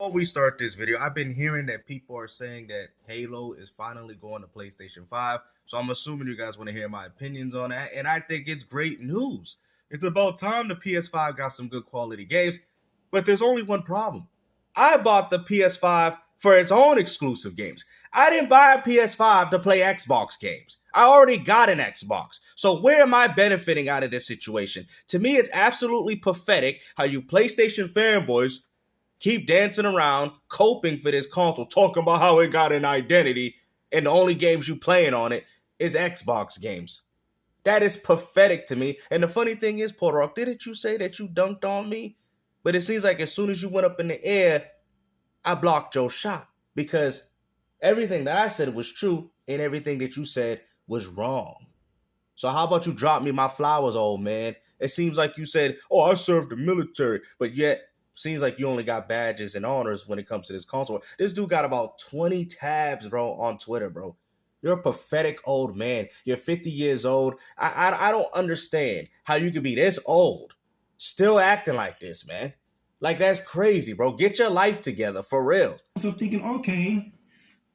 Before we start this video, I've been hearing that people are saying that Halo is finally going to PlayStation 5. So I'm assuming you guys want to hear my opinions on that. And I think it's great news. It's about time the PS5 got some good quality games. But there's only one problem. I bought the PS5 for its own exclusive games. I didn't buy a PS5 to play Xbox games. I already got an Xbox. So where am I benefiting out of this situation? To me, it's absolutely pathetic how you PlayStation fanboys keep dancing around, coping for this console, talking about how it got an identity, and the only games you playing on it is Xbox games. That is pathetic to me. And the funny thing is, PuertoRock, didn't you say that you dunked on me? But it seems like as soon as you went up in the air, I blocked your shot. Because everything that I said was true, and everything that you said was wrong. So how about you drop me my flowers, old man? It seems like you said, oh, I served the military, but yet seems like you only got badges and honors when it comes to this console. This dude got about 20 tabs, bro, on Twitter, bro. You're a pathetic old man. You're 50 years old. I don't understand how you could be this old, still acting like this, man. Like, that's crazy, bro. Get your life together, for real. So I'm thinking, okay,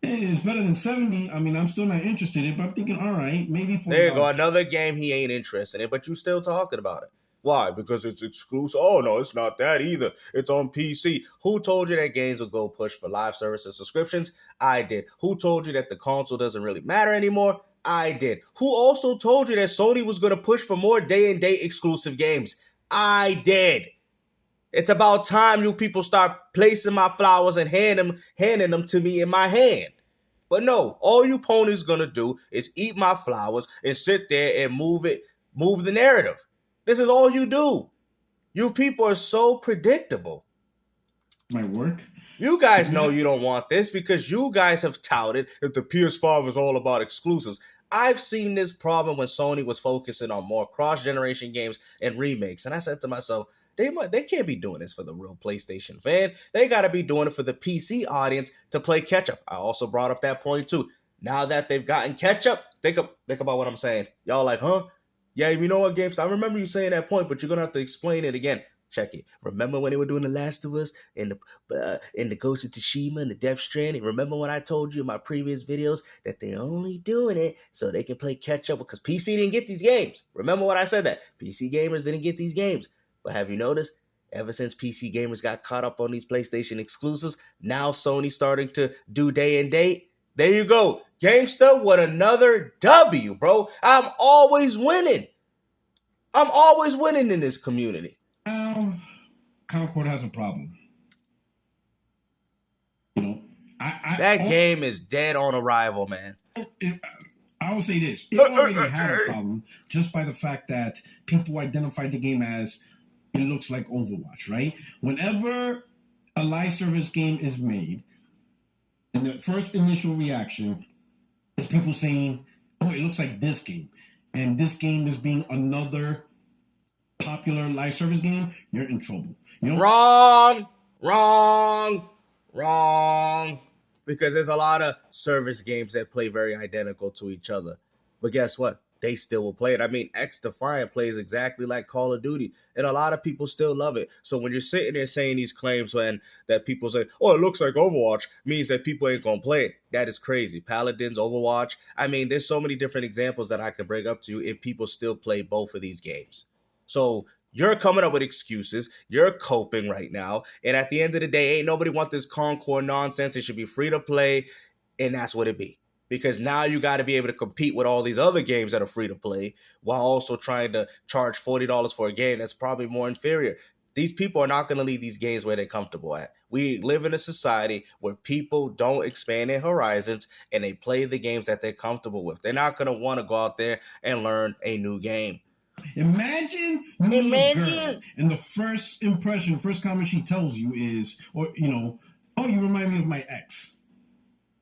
it's better than 70. I mean, I'm still not interested in it, but I'm thinking, all right, maybe $40. There you go, another game he ain't interested in, but you still talking about it. Why? Because it's exclusive? Oh, no, it's not that either. It's on PC. Who told you that games will go push for live service and subscriptions? I did. Who told you that the console doesn't really matter anymore? I did. Who also told you that Sony was going to push for more day-and-date exclusive games? I did. It's about time you people start placing my flowers and handing them to me in my hand. But no, all you ponies going to do is eat my flowers and sit there and move the narrative. This is all you do. You people are so predictable. My work. You guys know you don't want this because you guys have touted that the PS5 is all about exclusives. I've seen this problem when Sony was focusing on more cross-generation games and remakes. And I said to myself, they can't be doing this for the real PlayStation fan. They got to be doing it for the PC audience to play catch-up. I also brought up that point too. Now that they've gotten catch-up, think about what I'm saying. Y'all like, huh? Yeah, you know what, Games? I remember you saying that point, but you're going to have to explain it again. Check it. Remember when they were doing The Last of Us and the Ghost of Tsushima and the Death Stranding? Remember when I told you in my previous videos that they're only doing it so they can play catch-up because PC didn't get these games? Remember when I said that? PC gamers didn't get these games. But have you noticed? Ever since PC gamers got caught up on these PlayStation exclusives, now Sony's starting to do day and date. There you go. GameStop, what another W, bro. I'm always winning. I'm always winning in this community. Concord has a problem. You know, that game is dead on arrival, man. I will say this. It already had a problem just by the fact that people identified the game as it looks like Overwatch, right? Whenever a live service game is made, and the first initial reaction is people saying, oh, it looks like this game. And this game is being another popular live service game, you're in trouble. You know? Wrong. Because there's a lot of service games that play very identical to each other. But guess what? They still will play it. I mean, X Defiant plays exactly like Call of Duty, and a lot of people still love it. So when you're sitting there saying these claims that people say, oh, it looks like Overwatch, means that people ain't gonna play it, that is crazy. Paladins, Overwatch. I mean, there's so many different examples that I can bring up to you, and people still play both of these games. So you're coming up with excuses. You're coping right now. And at the end of the day, ain't nobody want this Concord nonsense. It should be free to play, and that's what it be. Because now you got to be able to compete with all these other games that are free to play while also trying to charge $40 for a game that's probably more inferior. These people are not going to leave these games where they're comfortable at. We live in a society where people don't expand their horizons and they play the games that they're comfortable with. They're not going to want to go out there and learn a new game. Imagine a girl, and the first impression, first comment she tells you is, or oh, you remind me of my ex.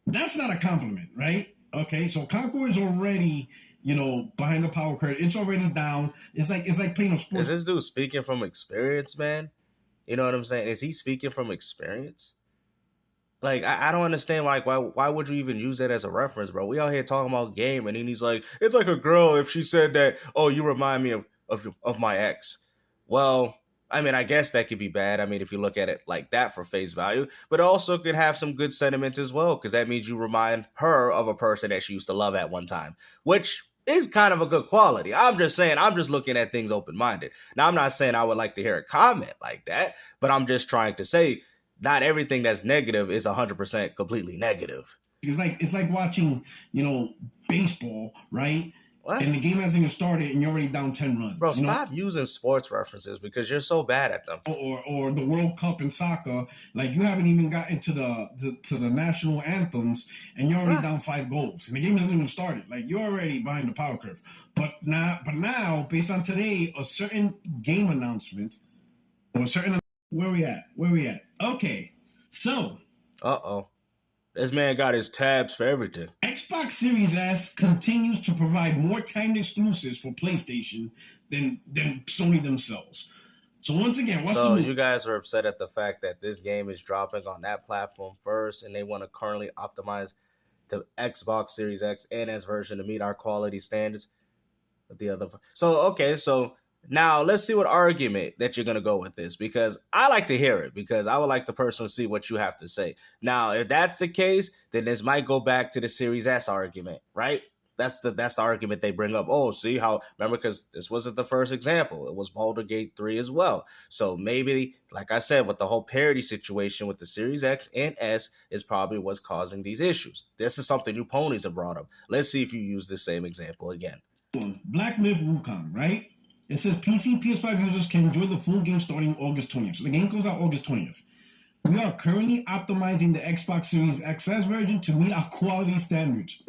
That's not a compliment, right? Okay, so Concord is already, behind the power curve. It's already down. It's like playing a sport. Is this dude speaking from experience, man? You know what I'm saying? Is he speaking from experience? Like, I don't understand, like, why would you even use that as a reference, bro? We out here talking about game, and then he's like, it's like a girl if she said that, oh, you remind me of my ex. Well, I mean, I guess that could be bad. I mean, if you look at it like that for face value, but it also could have some good sentiment as well, because that means you remind her of a person that she used to love at one time, which is kind of a good quality. I'm just saying, I'm just looking at things open minded. Now, I'm not saying I would like to hear a comment like that, but I'm just trying to say not everything that's negative is 100% completely negative. It's like watching, baseball, right? What? And the game hasn't even started, and you're already down 10 runs. Bro, stop using sports references because you're so bad at them. Or the World Cup in soccer, like you haven't even gotten to the national anthems, and you're already down 5 goals, and the game hasn't even started. Like you're already behind the power curve. But now, based on today, a certain game announcement, or a certain where we at? Okay, so. This man got his tabs for everything. Xbox Series S continues to provide more timed exclusives for PlayStation than Sony themselves. So once again, you guys are upset at the fact that this game is dropping on that platform first, and they want to currently optimize the Xbox Series X and S version to meet our quality standards. So now let's see what argument that you're going to go with this, because I like to hear it, because I would like to personally see what you have to say. Now, if that's the case, then this might go back to the Series S argument, right? That's the argument they bring up. Oh, see how, remember, because this wasn't the first example. It was Baldur's Gate 3 as well. So maybe, like I said, with the whole parity situation with the Series X and S is probably what's causing these issues. This is something new ponies have brought up. Let's see if you use the same example again. Black Myth Wukong, right? It says PC, PS5 users can enjoy the full game starting August 20th. So the game comes out August 20th. We are currently optimizing the Xbox Series XS version to meet our quality standards.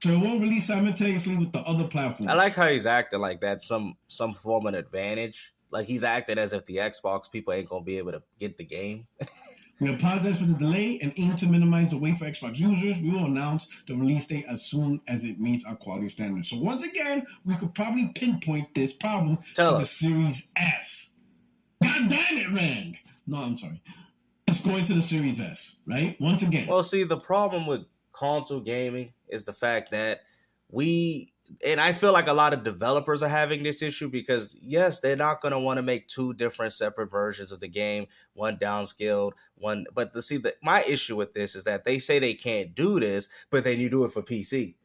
So it won't release simultaneously with the other platforms. I like how he's acting like that's some form of advantage. Like he's acting as if the Xbox people ain't going to be able to get the game. We apologize for the delay and aim to minimize the wait for Xbox users. We will announce the release date as soon as it meets our quality standards. So once again, we could probably pinpoint this problem to the Series S. God damn it, Rand! No, I'm sorry. It's going to the Series S, right? Once again. Well, see, the problem with console gaming is the fact that and I feel like a lot of developers are having this issue because, yes, they're not going to want to make 2 different separate versions of the game, one downscaled, one. But my issue with this is that they say they can't do this, but then you do it for PC.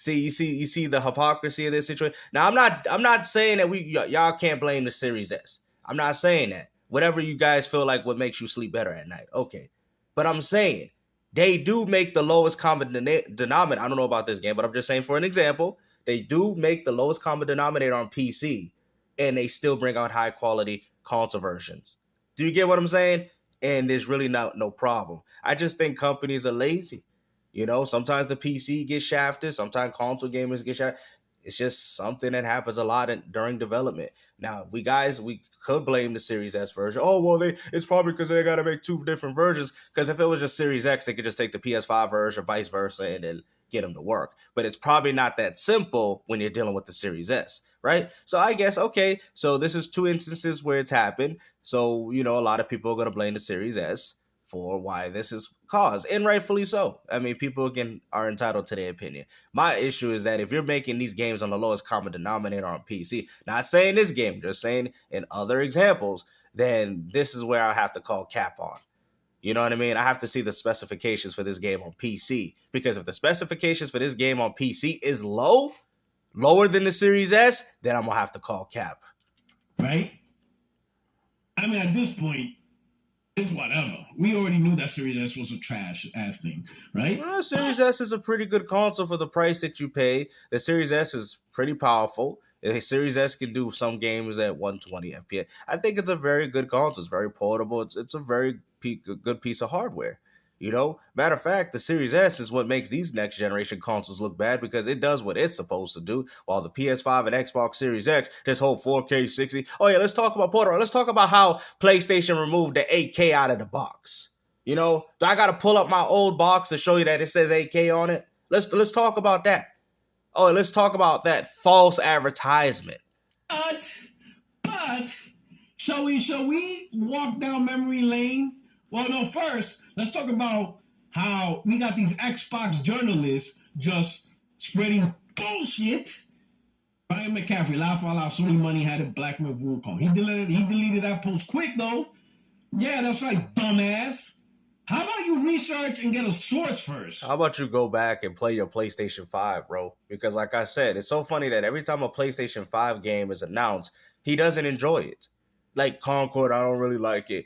You see the hypocrisy of this situation. Now, I'm not saying that y'all can't blame the Series S. I'm not saying that. Whatever you guys feel like what makes you sleep better at night, okay. But I'm saying they do make the lowest common denominator. I don't know about this game, but I'm just saying for an example. They do make the lowest common denominator on PC, and they still bring out high quality console versions. Do you get what I'm saying? And there's really no problem. I just think companies are lazy. Sometimes the PC gets shafted. Sometimes console gamers get shafted. It's just something that happens a lot during development. Now, we could blame the Series S version. Oh, well, it's probably because they got to make 2 different versions. Because if it was just Series X, they could just take the PS5 version, vice versa, and then get them to work. But it's probably not that simple when you're dealing with the Series S, right? So I guess, okay, so this is 2 instances where it's happened. So, a lot of people are going to blame the Series S for why this is caused, and rightfully so. I mean, people, again, are entitled to their opinion. My issue is that if you're making these games on the lowest common denominator on PC, not saying this game, just saying in other examples, then this is where I have to call cap on. You know what I mean? I have to see the specifications for this game on PC, because if the specifications for this game on PC is lower than the Series S, then I'm going to have to call cap. Right? I mean, at this point, it's whatever. We already knew that Series S was a trash-ass thing, right? Well, Series S is a pretty good console for the price that you pay. The Series S is pretty powerful. The Series S can do some games at 120 FPS. I think it's a very good console. It's very portable. It's a very good piece of hardware. Matter of fact, the Series S is what makes these next generation consoles look bad, because it does what it's supposed to do, while the PS5 and Xbox Series X, this whole 4K 60. Oh yeah, let's talk about PuertoRock. Let's talk about how PlayStation removed the 8K out of the box. Do I got to pull up my old box to show you that it says 8K on it? Let's talk about that. Oh, let's talk about that false advertisement. But shall we walk down memory lane? Well, no, first, let's talk about how we got these Xbox journalists just spreading bullshit Ryan McCaffrey, laugh out loud. Sony money had it. Black man Vulcan. He deleted that post quick though. Yeah, that's right, dumbass. How about you research and get a source first? How about you go back and play your PlayStation 5, bro? Because like I said, it's so funny that every time a PlayStation 5 game is announced, he doesn't enjoy it. Like Concord, I don't really like it.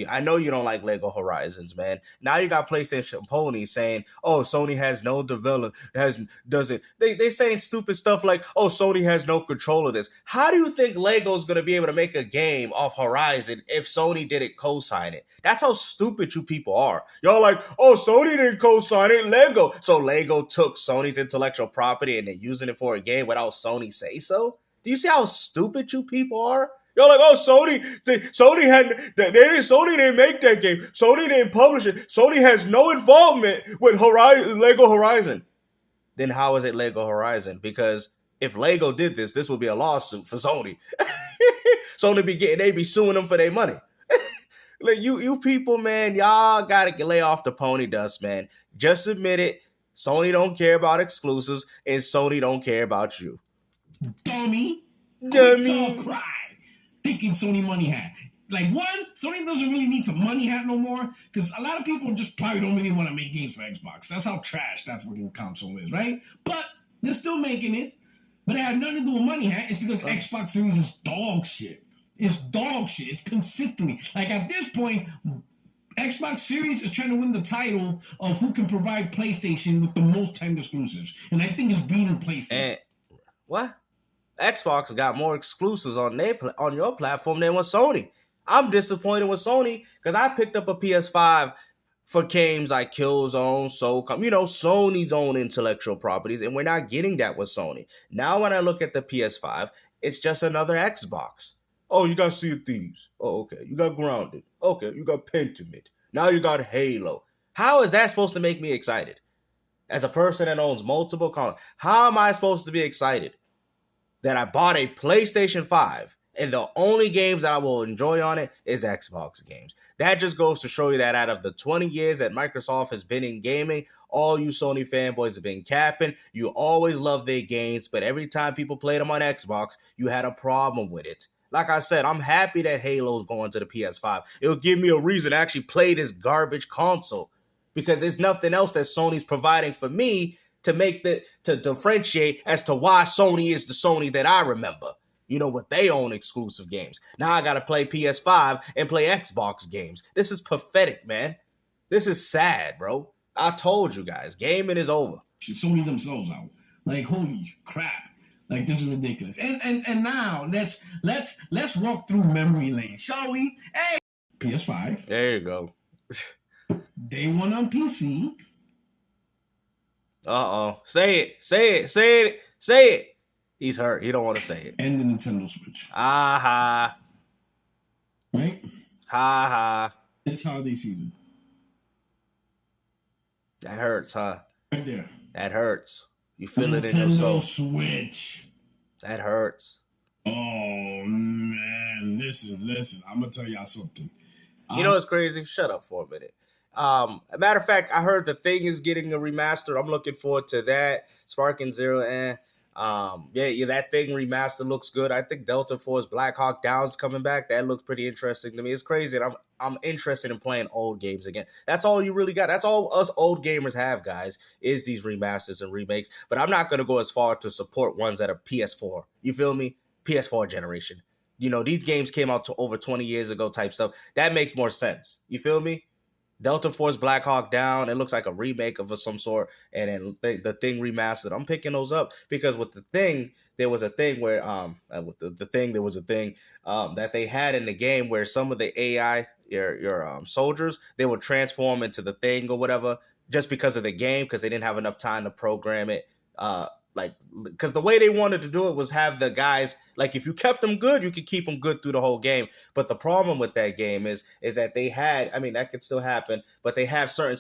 I know you don't like Lego Horizons, man. Now you got PlayStation Pony saying, "Oh, Sony has no development, doesn't." They saying stupid stuff like, "Oh, Sony has no control of this." How do you think Lego's gonna be able to make a game off Horizon if Sony didn't co-sign it? That's how stupid you people are. Y'all like, "Oh, Sony didn't co-sign it, Lego." So Lego took Sony's intellectual property and they're using it for a game without Sony say so. Do you see how stupid you people are? You're like, oh, Sony didn't make that game. Sony didn't publish it. Sony has no involvement with Lego Horizon. Then how is it Lego Horizon? Because if Lego did this, this would be a lawsuit for Sony. They be suing them for their money. Like you people, man, y'all gotta lay off the pony dust, man. Just admit it. Sony don't care about exclusives, and Sony don't care about you. Dummy. Cry. Thinking Sony money hat. Like, one, Sony doesn't really need to money hat no more, because a lot of people just probably don't really want to make games for Xbox. That's how trash that fucking console is, right? But they're still making it. But it had nothing to do with money hat. It's because Xbox Series is dog shit. It's dog shit. It's consistently. Like, at this point, Xbox Series is trying to win the title of who can provide PlayStation with the most timed exclusives. And I think it's beating PlayStation. What? Xbox got more exclusives on your platform than with Sony. I'm disappointed with Sony because I picked up a PS5 for games like Killzone, Sony's own intellectual properties, and we're not getting that with Sony. Now when I look at the PS5, it's just another Xbox. Oh, you got Sea of Thieves. Oh, okay. You got Grounded. Okay, you got Pentiment. Now you got Halo. How is that supposed to make me excited? As a person that owns multiple consoles, how am I supposed to be excited that I bought a PlayStation 5 and the only games that I will enjoy on it is Xbox games? That just goes to show you that out of the 20 years that Microsoft has been in gaming, all you Sony fanboys have been capping. You always love their games, but every time people played them on Xbox, you had a problem with it. Like I said, I'm happy that Halo's going to the PS5. It'll give me a reason to actually play this garbage console because there's nothing else that Sony's providing for me to differentiate as to why Sony is the Sony that I remember. With they own exclusive games. Now I gotta play PS5 and play Xbox games. This is pathetic, man. This is sad, bro. I told you guys, gaming is over. Sony themselves out. Like, holy crap. Like, this is ridiculous. And now let's walk through memory lane, shall we? Hey, PS5. There you go. Day one on PC. Uh-oh. Say it. He's hurt. He don't want to say it. And the Nintendo Switch. Ha. Right? Ha. It's holiday season. That hurts, huh? Right there. That hurts. You feel it in your soul. Nintendo Switch. That hurts. Oh, man. Listen. I'm going to tell y'all something. You know what's crazy? Shut up for a minute. A matter of fact, I heard The Thing is getting a remaster. I'm looking forward to that. Sparking Zero, that Thing remaster looks good. I think Delta Force Black Hawk Down's coming back. That looks pretty interesting to me. It's crazy. And I'm interested in playing old games again. That's all you really got. That's all us old gamers have, guys, is these remasters and remakes. But I'm not going to go as far to support ones that are PS4. You feel me? PS4 generation. These games came out to over 20 years ago type stuff. That makes more sense. You feel me? Delta Force Black Hawk Down, it looks like a remake of some sort, and then the Thing remastered. I'm picking those up because with the Thing, there was a thing where that they had in the game where some of the AI, your soldiers, they would transform into the Thing or whatever just because of the game, because they didn't have enough time to program it. Because the way they wanted to do it was have the guys, like, if you kept them good, you could keep them good through the whole game. But the problem with that game is that they had, that could still happen, but they have certain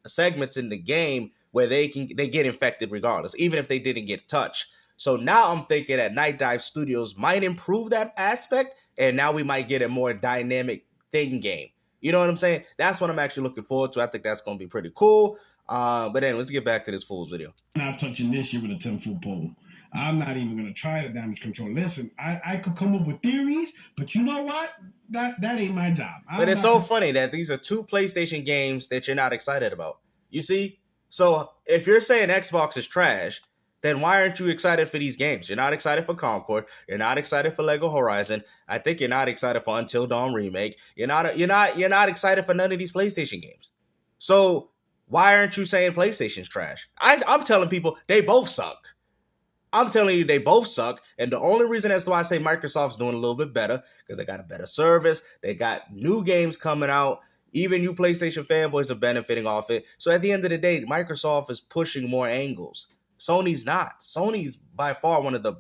segments in the game where they get infected regardless, even if they didn't get touched. So now I'm thinking that Night Dive Studios might improve that aspect, and now we might get a more dynamic Thing game. You know what I'm saying? That's what I'm actually looking forward to. I think that's going to be pretty cool. But anyway, let's get back to this fool's video. Not touching this shit with a 10-foot pole. I'm not even going to try the damage control. Listen, I could come up with theories, but you know what? That ain't my job. But it's so funny that these are two PlayStation games that you're not excited about. You see? So if you're saying Xbox is trash, then why aren't you excited for these games? You're not excited for Concord. You're not excited for Lego Horizon. I think you're not excited for Until Dawn Remake. You're not excited for none of these PlayStation games. So why aren't you saying PlayStation's trash? I'm telling people they both suck. I'm telling you, they both suck. And the only reason as to why I say Microsoft's doing a little bit better, because they got a better service. They got new games coming out. Even you PlayStation fanboys are benefiting off it. So at the end of the day, Microsoft is pushing more angles. Sony's not. Sony's by far one of the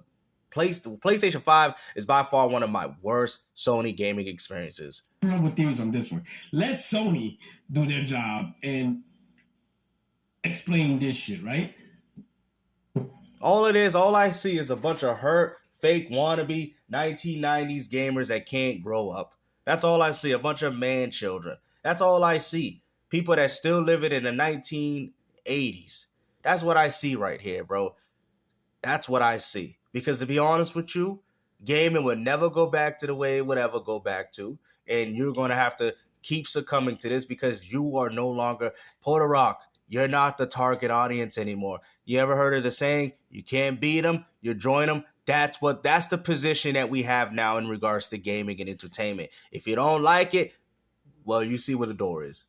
PlayStation 5 is by far one of my worst Sony gaming experiences. I'm not with theories on this one. Let Sony do their job and explain this shit, right? All it is, all I see is a bunch of hurt, fake, wannabe 1990s gamers that can't grow up. That's all I see. A bunch of man children. That's all I see. People that still live it in the 1980s. That's what I see right here, bro. That's what I see. Because to be honest with you, gaming would never go back to the way it would ever go back to. And you're going to have to keep succumbing to this because you are no longer PuertoRock. You're not the target audience anymore. You ever heard of the saying, you can't beat them, you join them? That's the position that we have now in regards to gaming and entertainment. If you don't like it, well, you see where the door is.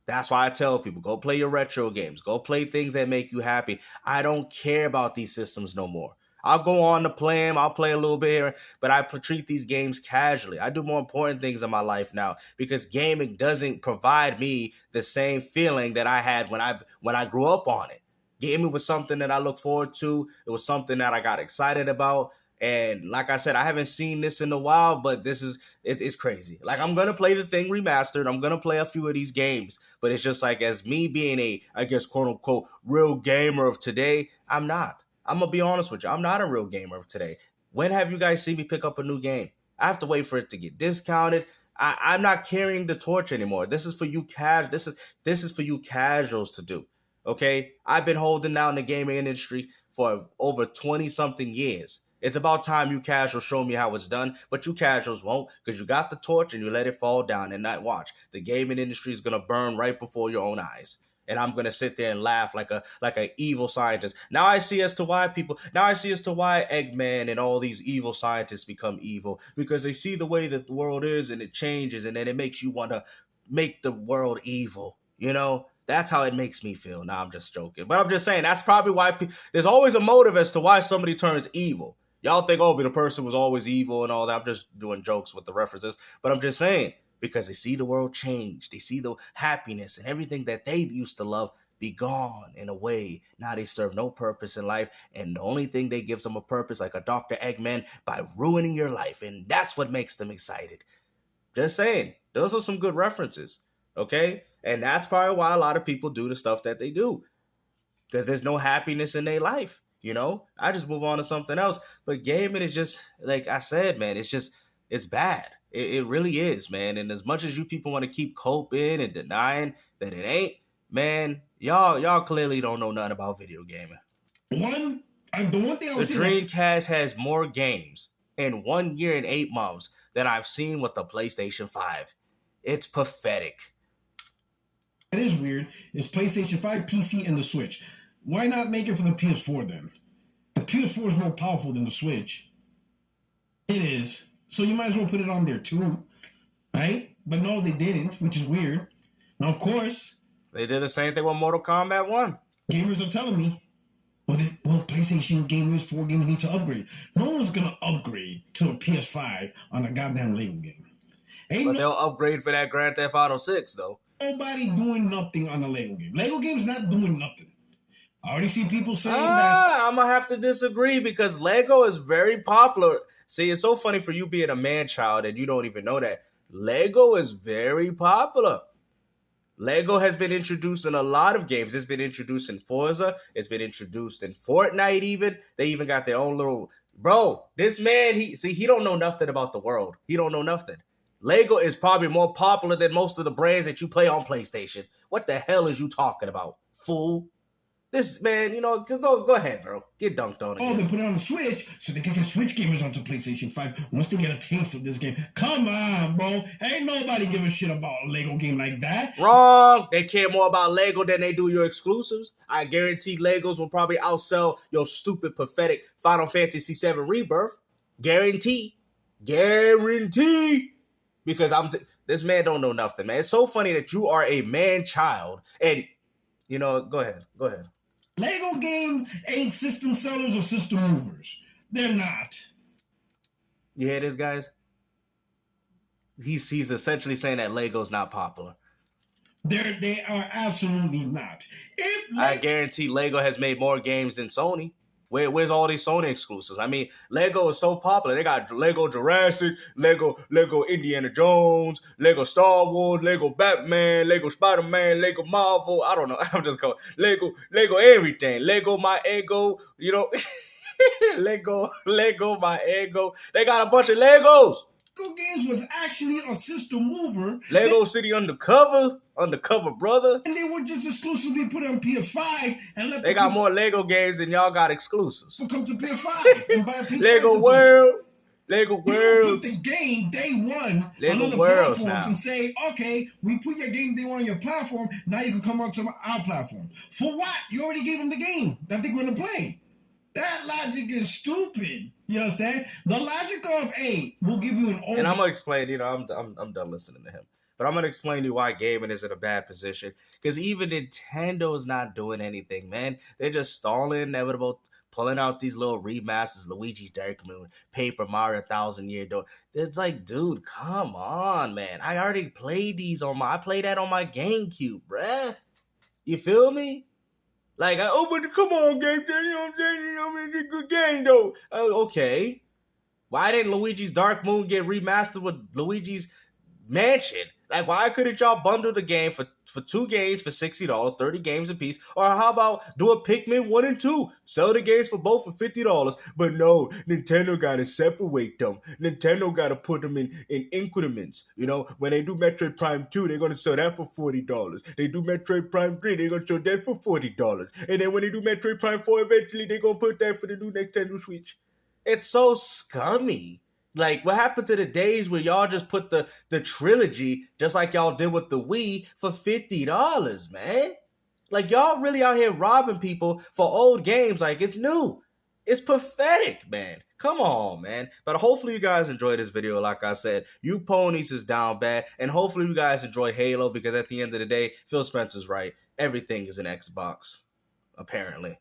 That's why I tell people, go play your retro games. Go play things that make you happy. I don't care about these systems no more. I'll go on to play them. I'll play a little bit here, but I treat these games casually. I do more important things in my life now because gaming doesn't provide me the same feeling that I had when I grew up on it. Gaming was something that I look forward to. It was something that I got excited about. And like I said, I haven't seen this in a while, but it's crazy. Like, I'm going to play the thing remastered. I'm going to play a few of these games, but it's just like, as me being a, I guess, quote unquote, real gamer of today, I'm not. I'm going to be honest with you. I'm not a real gamer of today. When have you guys seen me pick up a new game? I have to wait for it to get discounted. I'm not carrying the torch anymore. This is for you this is for you casuals to do. Okay? I've been holding down the gaming industry for over 20-something years. It's about time you casuals show me how it's done, but you casuals won't because you got the torch and you let it fall down and not watch. The gaming industry is going to burn right before your own eyes. And I'm going to sit there and laugh like a evil scientist. Now I see as to why Eggman and all these evil scientists become evil, because they see the way that the world is and it changes, and then it makes you want to make the world evil. You know, that's how it makes me feel. Now I'm just joking, but I'm just saying that's probably why there's always a motive as to why somebody turns evil. Y'all think, oh, but the person was always evil and all that. I'm just doing jokes with the references, but I'm just saying, because they see the world change. They see the happiness and everything that they used to love be gone in a way. Now they serve no purpose in life. And the only thing they gives them a purpose, like a Dr. Eggman, by ruining your life. And that's what makes them excited. Just saying, those are some good references. Okay? And that's probably why a lot of people do the stuff that they do. Because there's no happiness in their life. You know? I just move on to something else. But gaming is just, like I said, man, it's bad. It really is, man. And as much as you people want to keep coping and denying that it ain't, man, y'all clearly don't know nothing about video gaming. The one thing I was the Dreamcast has more games in 1 year and 8 months than I've seen with the PlayStation 5. It's pathetic. It is weird. It's PlayStation 5, PC, and the Switch. Why not make it for the PS4 then? The PS4 is more powerful than the Switch. It is. So you might as well put it on there too, right? But no, they didn't, which is weird. Now, of course, they did the same thing with Mortal Kombat 1. Gamers are telling me, well, PlayStation gamers, 4 gamers need to upgrade. No one's going to upgrade to a PS5 on a goddamn Lego game. But they'll upgrade for that Grand Theft Auto 6, though. Nobody doing nothing on a Lego game. Lego game's not doing nothing. I already see people saying that. I'm going to have to disagree because Lego is very popular. See, it's so funny for you being a man-child and you don't even know that. Lego is very popular. Lego has been introduced in a lot of games. It's been introduced in Forza. It's been introduced in Fortnite even. They even got their own little... Bro, this man, he don't know nothing about the world. He don't know nothing. Lego is probably more popular than most of the brands that you play on PlayStation. What the hell is you talking about, fool? This man, go ahead, bro. Get dunked on Oh, again. they put it on the Switch so they can get Switch gamers onto PlayStation 5 once they get a taste of this game. Come on, bro. Ain't nobody give a shit about a Lego game like that. Wrong. They care more about Lego than they do your exclusives. I guarantee Legos will probably outsell your stupid, pathetic Final Fantasy VII Rebirth. Guarantee. Because this man don't know nothing, man. It's so funny that you are a man-child and, go ahead. Lego game ain't system sellers or system movers. They're not. You hear this, guys? He's essentially saying that Lego's not popular. They are absolutely not. I guarantee Lego has made more games than Sony. Where's all these Sony exclusives? I mean, Lego is so popular. They got Lego Jurassic, Lego Indiana Jones, Lego Star Wars, Lego Batman, Lego Spider-Man, Lego Marvel. I don't know. I'm just calling Lego everything. Lego my ego, Lego my ego. They got a bunch of Legos. Lego games was actually a system mover. Lego City Undercover brother. And they were just exclusively put on PS5 and let they got more Lego games than y'all got exclusives. So come to PS5 and buy a PS5. Lego World. You put the game day one on other platforms now. And say, okay, we put your game day one on your platform. Now you can come onto our platform. For what? You already gave them the game that they're going to play. That logic is stupid. You understand? The logic of, hey, we'll give you an old... And I'm going to explain, I'm done listening to him. But I'm going to explain to you why gaming is in a bad position. Because even Nintendo is not doing anything, man. They're just stalling, inevitable, pulling out these little remasters, Luigi's Dark Moon, Paper Mario 1000 Year Door. It's like, dude, come on, man. I already played these I played that on my GameCube, bruh. You feel me? Like, but come on, game, you know what I'm saying? It's a good game, though. Okay. Why didn't Luigi's Dark Moon get remastered with Luigi's Mansion? Like, why couldn't y'all bundle the game for 2 games for $60, 30 games a piece? Or how about do a Pikmin 1 and 2? Sell the games for both for $50. But no, Nintendo got to separate them. Nintendo got to put them in increments. When they do Metroid Prime 2, they're going to sell that for $40. They do Metroid Prime 3, they're going to sell that for $40. And then when they do Metroid Prime 4, eventually they're going to put that for the new Nintendo Switch. It's so scummy. Like, what happened to the days where y'all just put the trilogy, just like y'all did with the Wii, for $50, man? Like, y'all really out here robbing people for old games like it's new. It's pathetic, man. Come on, man. But hopefully you guys enjoyed this video. Like I said, You Ponies is down bad. And hopefully you guys enjoy Halo, because at the end of the day, Phil Spencer's right. Everything is an Xbox, apparently.